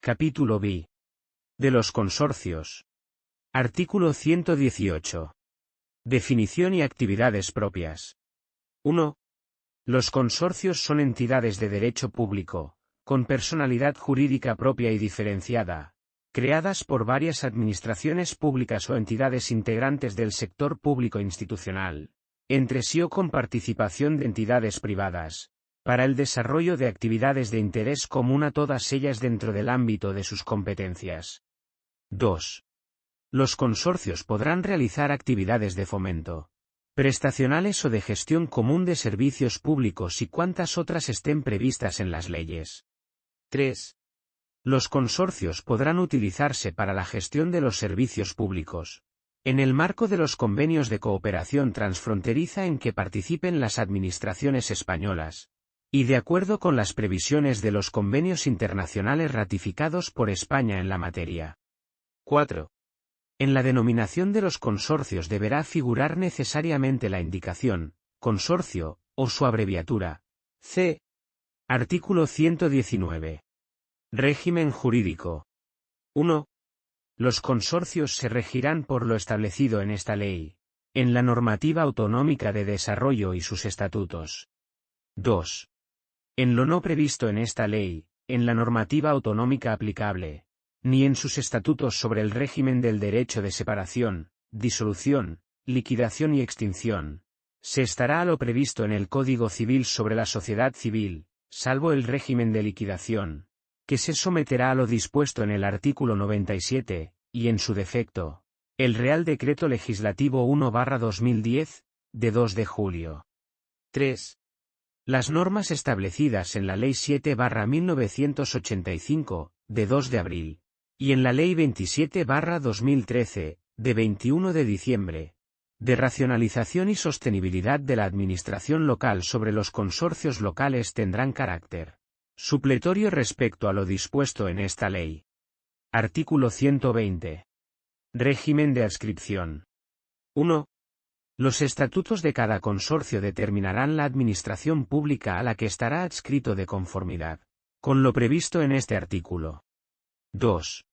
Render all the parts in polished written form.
Capítulo B. De los consorcios. Artículo 118. Definición y actividades propias. 1. Los consorcios son entidades de derecho público, con personalidad jurídica propia y diferenciada, creadas por varias administraciones públicas o entidades integrantes del sector público institucional, entre sí o con participación de entidades privadas, para el desarrollo de actividades de interés común a todas ellas dentro del ámbito de sus competencias. 2. Los consorcios podrán realizar actividades de fomento, prestacionales o de gestión común de servicios públicos y cuantas otras estén previstas en las leyes. 3. Los consorcios podrán utilizarse para la gestión de los servicios públicos, en el marco de los convenios de cooperación transfronteriza en que participen las administraciones españolas, y de acuerdo con las previsiones de los convenios internacionales ratificados por España en la materia. 4. En la denominación de los consorcios deberá figurar necesariamente la indicación, consorcio, o su abreviatura, C. Artículo 119. Régimen jurídico. 1. Los consorcios se regirán por lo establecido en esta ley, en la normativa autonómica de desarrollo y sus estatutos. 2. En lo no previsto en esta ley, en la normativa autonómica aplicable, ni en sus estatutos sobre el régimen del derecho de separación, disolución, liquidación y extinción, se estará a lo previsto en el Código Civil sobre la sociedad civil, salvo el régimen de liquidación, que se someterá a lo dispuesto en el artículo 97, y en su defecto, el Real Decreto Legislativo 1/2010, de 2 de julio. 3. Las normas establecidas en la Ley 7/1985, de 2 de abril, y en la Ley 27/2013, de 21 de diciembre, de racionalización y sostenibilidad de la administración local sobre los consorcios locales tendrán carácter supletorio respecto a lo dispuesto en esta ley. Artículo 120. Régimen de adscripción. 1. Los estatutos de cada consorcio determinarán la administración pública a la que estará adscrito de conformidad con lo previsto en este artículo. 2.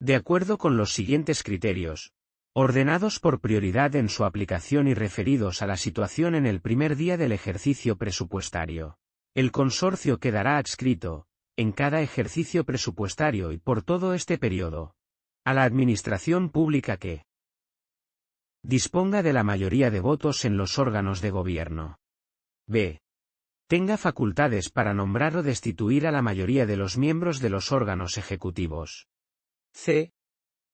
De acuerdo con los siguientes criterios, ordenados por prioridad en su aplicación y referidos a la situación en el primer día del ejercicio presupuestario, el consorcio quedará adscrito, en cada ejercicio presupuestario y por todo este periodo, a la administración pública que disponga de la mayoría de votos en los órganos de gobierno. B. Tenga facultades para nombrar o destituir a la mayoría de los miembros de los órganos ejecutivos. C.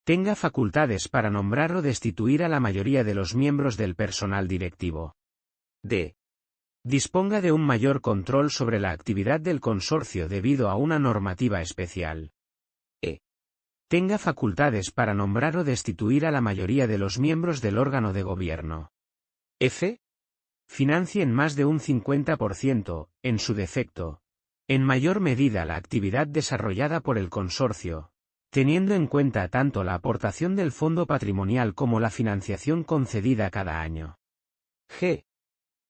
Tenga facultades para nombrar o destituir a la mayoría de los miembros del personal directivo. D. Disponga de un mayor control sobre la actividad del consorcio debido a una normativa especial. E. Tenga facultades para nombrar o destituir a la mayoría de los miembros del órgano de gobierno. F. Financie en más de un 50%, en su defecto, en mayor medida la actividad desarrollada por el consorcio, teniendo en cuenta tanto la aportación del fondo patrimonial como la financiación concedida cada año. G.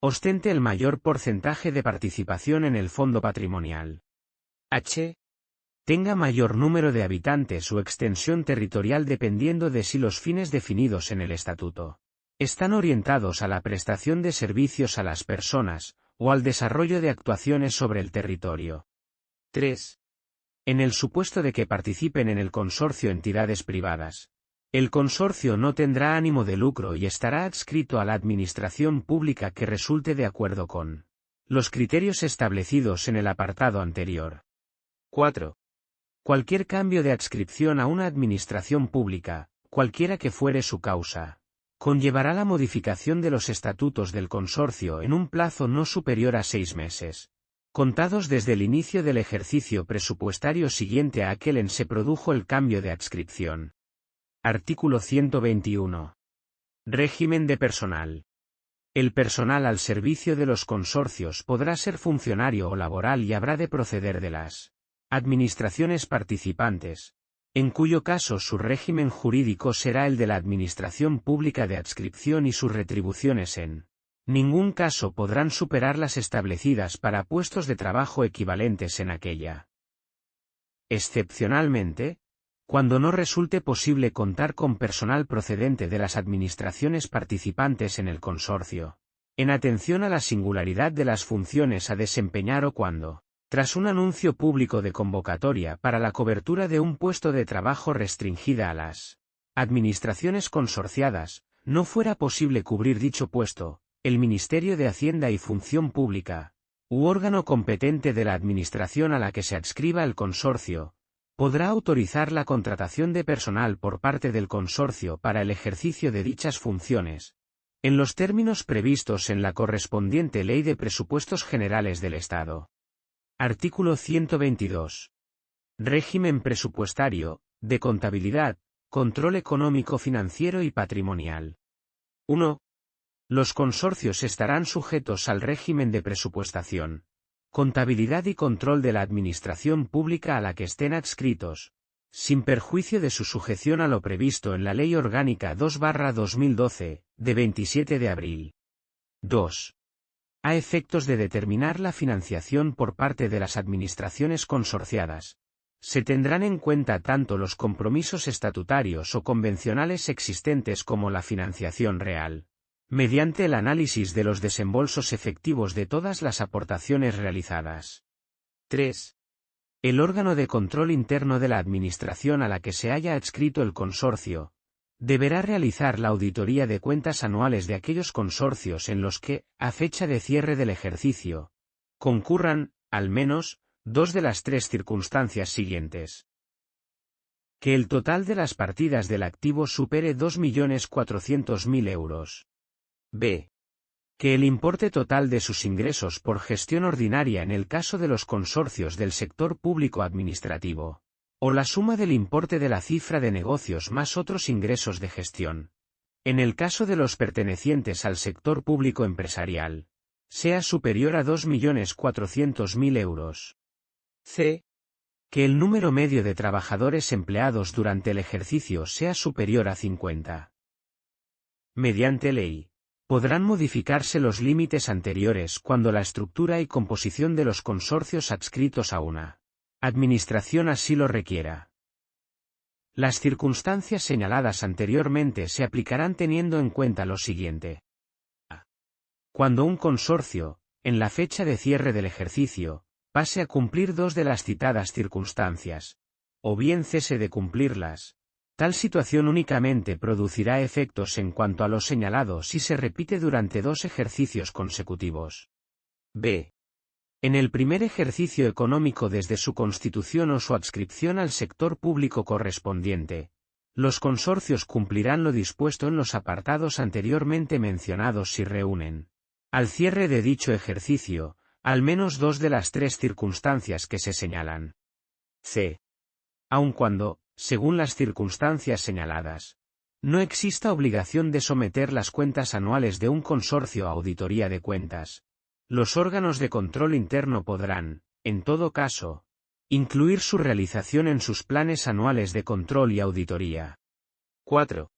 Ostente el mayor porcentaje de participación en el fondo patrimonial. H. Tenga mayor número de habitantes o extensión territorial dependiendo de si los fines definidos en el estatuto están orientados a la prestación de servicios a las personas, o al desarrollo de actuaciones sobre el territorio. 3. En el supuesto de que participen en el consorcio entidades privadas, el consorcio no tendrá ánimo de lucro y estará adscrito a la administración pública que resulte de acuerdo con los criterios establecidos en el apartado anterior. 4. Cualquier cambio de adscripción a una administración pública, cualquiera que fuere su causa, conllevará la modificación de los estatutos del consorcio en un plazo no superior a 6 meses, contados desde el inicio del ejercicio presupuestario siguiente a aquel en se produjo el cambio de adscripción. Artículo 121. Régimen de personal. El personal al servicio de los consorcios podrá ser funcionario o laboral y habrá de proceder de las administraciones participantes, en cuyo caso su régimen jurídico será el de la administración pública de adscripción y sus retribuciones en ningún caso podrán superar las establecidas para puestos de trabajo equivalentes en aquella. excepcionalmente, cuando no resulte posible contar con personal procedente de las administraciones participantes en el consorcio, en atención a la singularidad de las funciones a desempeñar o cuando, tras un anuncio público de convocatoria para la cobertura de un puesto de trabajo restringida a las administraciones consorciadas, no fuera posible cubrir dicho puesto, el Ministerio de Hacienda y Función Pública, u órgano competente de la administración a la que se adscriba el consorcio, podrá autorizar la contratación de personal por parte del consorcio para el ejercicio de dichas funciones, en los términos previstos en la correspondiente Ley de Presupuestos Generales del Estado. Artículo 122. Régimen presupuestario, de contabilidad, control económico financiero y patrimonial. 1. Los consorcios estarán sujetos al régimen de presupuestación, contabilidad y control de la administración pública a la que estén adscritos, sin perjuicio de su sujeción a lo previsto en la Ley Orgánica 2/2012, de 27 de abril. 2. A efectos de determinar la financiación por parte de las administraciones consorciadas, se tendrán en cuenta tanto los compromisos estatutarios o convencionales existentes como la financiación real, mediante el análisis de los desembolsos efectivos de todas las aportaciones realizadas. 3. El órgano de control interno de la administración a la que se haya adscrito el consorcio, deberá realizar la auditoría de cuentas anuales de aquellos consorcios en los que, a fecha de cierre del ejercicio, concurran, al menos, dos de las tres circunstancias siguientes. Que el total de las partidas del activo supere 2.400.000 euros. B. Que el importe total de sus ingresos por gestión ordinaria en el caso de los consorcios del sector público administrativo, o la suma del importe de la cifra de negocios más otros ingresos de gestión, en el caso de los pertenecientes al sector público empresarial, sea superior a 2.400.000 euros. C. Que el número medio de trabajadores empleados durante el ejercicio sea superior a 50. Mediante ley, podrán modificarse los límites anteriores cuando la estructura y composición de los consorcios adscritos a una administración así lo requiera. Las circunstancias señaladas anteriormente se aplicarán teniendo en cuenta lo siguiente. A. Cuando un consorcio, en la fecha de cierre del ejercicio, pase a cumplir dos de las citadas circunstancias, o bien cese de cumplirlas, tal situación únicamente producirá efectos en cuanto a lo señalado si se repite durante dos ejercicios consecutivos. B. En el primer ejercicio económico desde su constitución o su adscripción al sector público correspondiente, los consorcios cumplirán lo dispuesto en los apartados anteriormente mencionados si reúnen, al cierre de dicho ejercicio, al menos dos de las tres circunstancias que se señalan. C. Aun cuando, según las circunstancias señaladas, no exista obligación de someter las cuentas anuales de un consorcio a auditoría de cuentas, los órganos de control interno podrán, en todo caso, incluir su realización en sus planes anuales de control y auditoría. 4.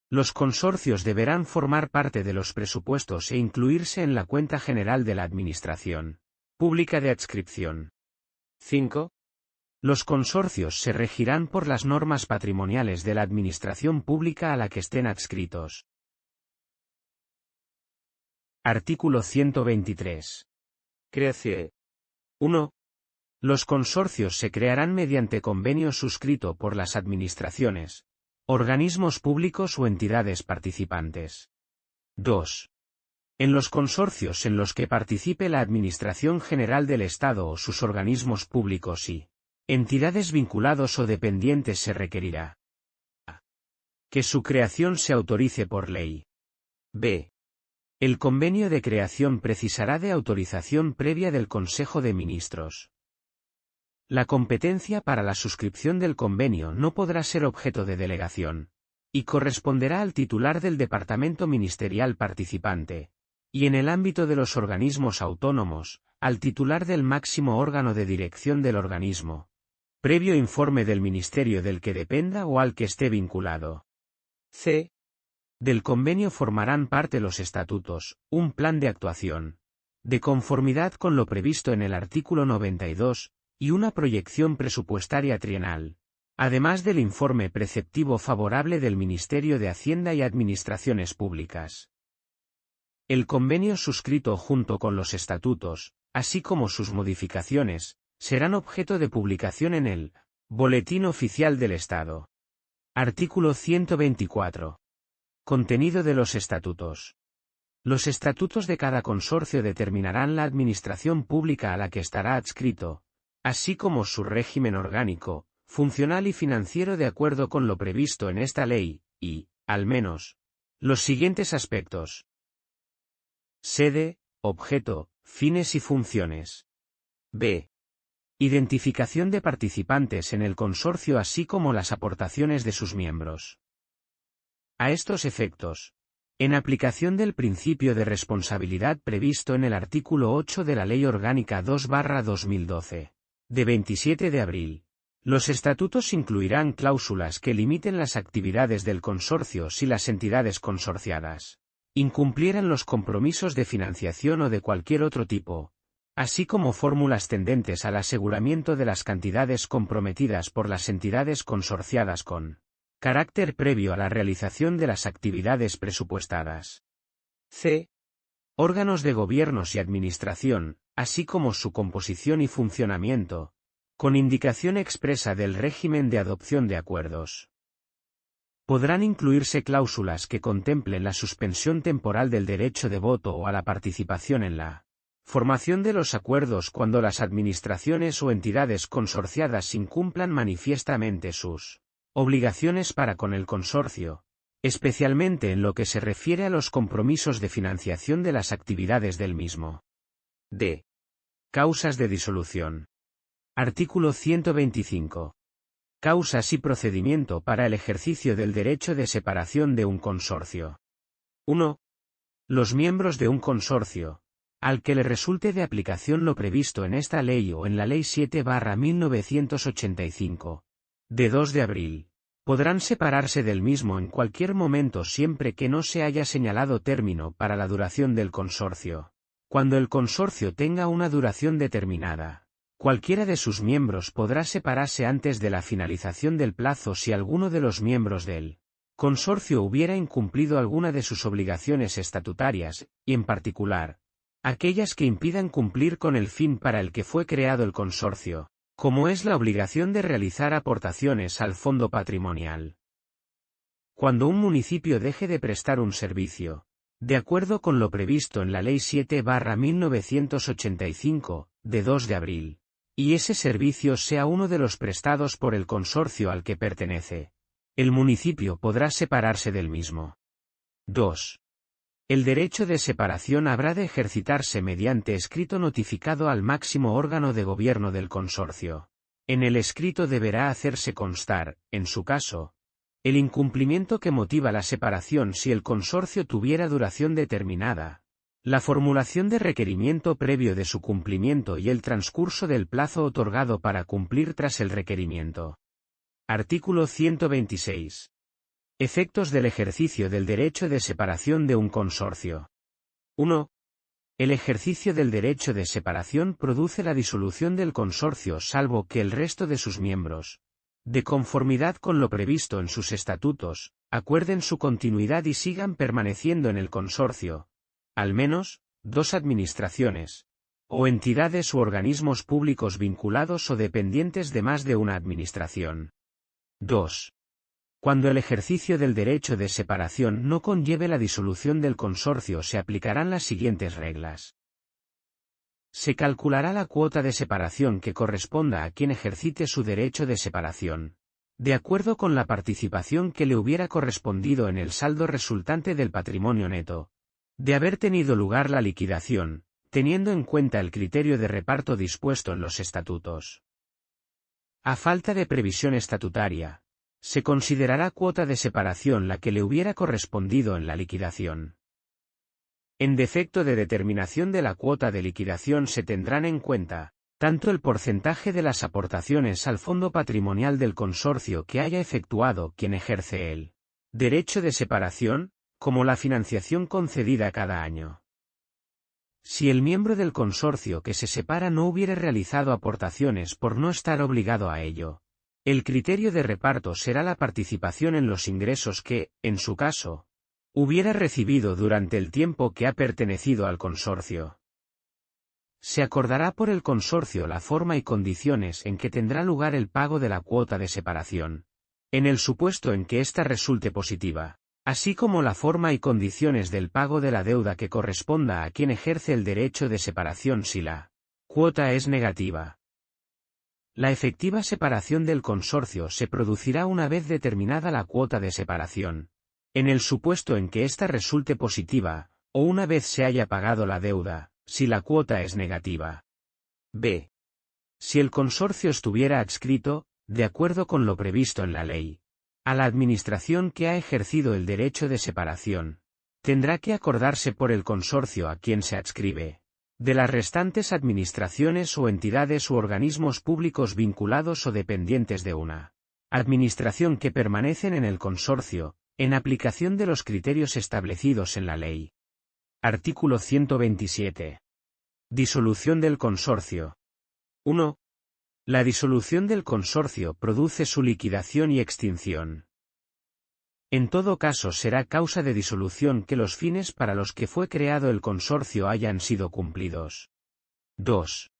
Los consorcios deberán formar parte de los presupuestos e incluirse en la cuenta general de la Administración Pública de Adscripción. 5. Los consorcios se regirán por las normas patrimoniales de la Administración Pública a la que estén adscritos. Artículo 123. Creación. 1. Los consorcios se crearán mediante convenio suscrito por las administraciones, organismos públicos o entidades participantes. 2. En los consorcios en los que participe la Administración General del Estado o sus organismos públicos y entidades vinculados o dependientes se requerirá a. Que su creación se autorice por ley. B. El convenio de creación precisará de autorización previa del Consejo de Ministros. La competencia para la suscripción del convenio no podrá ser objeto de delegación, y corresponderá al titular del departamento ministerial participante, y en el ámbito de los organismos autónomos, al titular del máximo órgano de dirección del organismo, previo informe del ministerio del que dependa o al que esté vinculado. C. Del convenio formarán parte los estatutos, un plan de actuación, de conformidad con lo previsto en el artículo 92, y una proyección presupuestaria trienal, además del informe preceptivo favorable del Ministerio de Hacienda y Administraciones Públicas. El convenio suscrito junto con los estatutos, así como sus modificaciones, serán objeto de publicación en el Boletín Oficial del Estado. Artículo 124. Contenido de los estatutos. Los estatutos de cada consorcio determinarán la administración pública a la que estará adscrito, así como su régimen orgánico, funcional y financiero de acuerdo con lo previsto en esta ley, y, al menos, los siguientes aspectos: sede, objeto, fines y funciones. B. Identificación de participantes en el consorcio así como las aportaciones de sus miembros. A estos efectos, en aplicación del principio de responsabilidad previsto en el artículo 8 de la Ley Orgánica 2/2012, de 27 de abril, los estatutos incluirán cláusulas que limiten las actividades del consorcio si las entidades consorciadas incumplieran los compromisos de financiación o de cualquier otro tipo, así como fórmulas tendentes al aseguramiento de las cantidades comprometidas por las entidades consorciadas con carácter previo a la realización de las actividades presupuestadas. C. Órganos de gobiernos y administración, así como su composición y funcionamiento, con indicación expresa del régimen de adopción de acuerdos. Podrán incluirse cláusulas que contemplen la suspensión temporal del derecho de voto o a la participación en la formación de los acuerdos cuando las administraciones o entidades consorciadas incumplan manifiestamente sus obligaciones para con el consorcio, especialmente en lo que se refiere a los compromisos de financiación de las actividades del mismo. D. Causas de disolución. Artículo 125. Causas y procedimiento para el ejercicio del derecho de separación de un consorcio. 1. Los miembros de un consorcio, al que le resulte de aplicación lo previsto en esta ley o en la Ley 7/1985, de 2 de abril, podrán separarse del mismo en cualquier momento siempre que no se haya señalado término para la duración del consorcio. Cuando el consorcio tenga una duración determinada, cualquiera de sus miembros podrá separarse antes de la finalización del plazo si alguno de los miembros del consorcio hubiera incumplido alguna de sus obligaciones estatutarias, y en particular, aquellas que impidan cumplir con el fin para el que fue creado el consorcio, como es la obligación de realizar aportaciones al fondo patrimonial. Cuando un municipio deje de prestar un servicio, de acuerdo con lo previsto en la Ley 7/1985, de 2 de abril, y ese servicio sea uno de los prestados por el consorcio al que pertenece, el municipio podrá separarse del mismo. 2. El derecho de separación habrá de ejercitarse mediante escrito notificado al máximo órgano de gobierno del consorcio. En el escrito deberá hacerse constar, en su caso, el incumplimiento que motiva la separación si el consorcio tuviera duración determinada, la formulación de requerimiento previo de su cumplimiento y el transcurso del plazo otorgado para cumplir tras el requerimiento. Artículo 126. Efectos del ejercicio del derecho de separación de un consorcio. 1. El ejercicio del derecho de separación produce la disolución del consorcio salvo que el resto de sus miembros, de conformidad con lo previsto en sus estatutos, acuerden su continuidad y sigan permaneciendo en el consorcio, al menos, 2 administraciones, o entidades u organismos públicos vinculados o dependientes de más de una administración. 2. Cuando el ejercicio del derecho de separación no conlleve la disolución del consorcio se aplicarán las siguientes reglas. Se calculará la cuota de separación que corresponda a quien ejercite su derecho de separación, de acuerdo con la participación que le hubiera correspondido en el saldo resultante del patrimonio neto, de haber tenido lugar la liquidación, teniendo en cuenta el criterio de reparto dispuesto en los estatutos. A falta de previsión estatutaria, se considerará cuota de separación la que le hubiera correspondido en la liquidación. En defecto de determinación de la cuota de liquidación se tendrán en cuenta, tanto el porcentaje de las aportaciones al fondo patrimonial del consorcio que haya efectuado quien ejerce el derecho de separación, como la financiación concedida cada año. Si el miembro del consorcio que se separa no hubiera realizado aportaciones por no estar obligado a ello, el criterio de reparto será la participación en los ingresos que, en su caso, hubiera recibido durante el tiempo que ha pertenecido al consorcio. Se acordará por el consorcio la forma y condiciones en que tendrá lugar el pago de la cuota de separación, en el supuesto en que ésta resulte positiva, así como la forma y condiciones del pago de la deuda que corresponda a quien ejerce el derecho de separación si la cuota es negativa. La efectiva separación del consorcio se producirá una vez determinada la cuota de separación, en el supuesto en que ésta resulte positiva, o una vez se haya pagado la deuda, si la cuota es negativa. B. Si el consorcio estuviera adscrito, de acuerdo con lo previsto en la ley, a la administración que ha ejercido el derecho de separación, tendrá que acordarse por el consorcio a quien se adscribe, de las restantes administraciones o entidades u organismos públicos vinculados o dependientes de una administración que permanecen en el consorcio, en aplicación de los criterios establecidos en la ley. Artículo 127. Disolución del consorcio. 1. La disolución del consorcio produce su liquidación y extinción. En todo caso será causa de disolución que los fines para los que fue creado el consorcio hayan sido cumplidos. 2.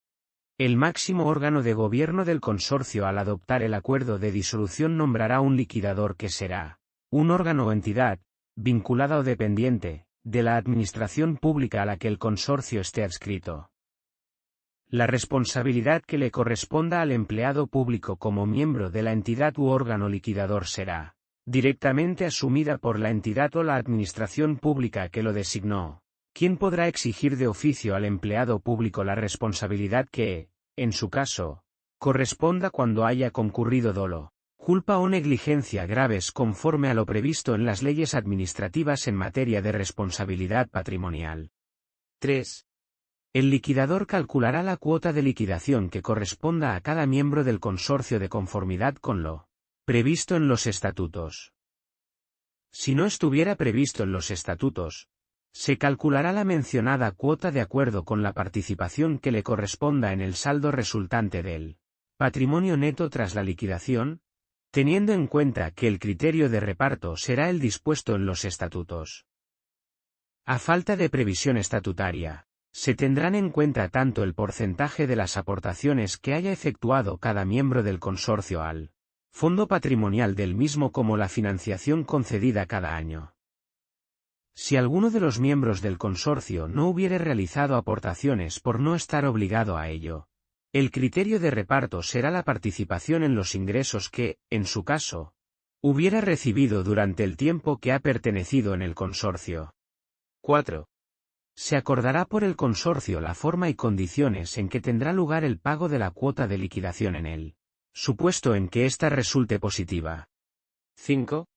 El máximo órgano de gobierno del consorcio al adoptar el acuerdo de disolución nombrará un liquidador que será un órgano o entidad, vinculada o dependiente, de la administración pública a la que el consorcio esté adscrito. La responsabilidad que le corresponda al empleado público como miembro de la entidad u órgano liquidador será directamente asumida por la entidad o la administración pública que lo designó, quien podrá exigir de oficio al empleado público la responsabilidad que, en su caso, corresponda cuando haya concurrido dolo, culpa o negligencia graves conforme a lo previsto en las leyes administrativas en materia de responsabilidad patrimonial. 3. El liquidador calculará la cuota de liquidación que corresponda a cada miembro del consorcio de conformidad con lo previsto en los estatutos. Si no estuviera previsto en los estatutos, se calculará la mencionada cuota de acuerdo con la participación que le corresponda en el saldo resultante del patrimonio neto tras la liquidación, teniendo en cuenta que el criterio de reparto será el dispuesto en los estatutos. A falta de previsión estatutaria, se tendrán en cuenta tanto el porcentaje de las aportaciones que haya efectuado cada miembro del consorcio al fondo patrimonial del mismo como la financiación concedida cada año. Si alguno de los miembros del consorcio no hubiere realizado aportaciones por no estar obligado a ello, el criterio de reparto será la participación en los ingresos que, en su caso, hubiera recibido durante el tiempo que ha pertenecido en el consorcio. 4. Se acordará por el consorcio la forma y condiciones en que tendrá lugar el pago de la cuota de liquidación en él, supuesto en que ésta resulte positiva. 5.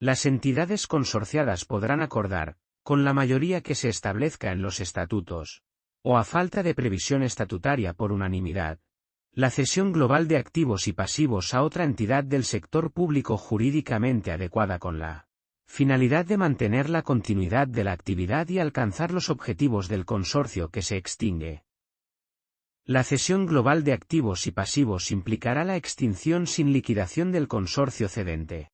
Las entidades consorciadas podrán acordar, con la mayoría que se establezca en los estatutos, o a falta de previsión estatutaria por unanimidad, la cesión global de activos y pasivos a otra entidad del sector público jurídicamente adecuada con la finalidad de mantener la continuidad de la actividad y alcanzar los objetivos del consorcio que se extingue. La cesión global de activos y pasivos implicará la extinción sin liquidación del consorcio cedente.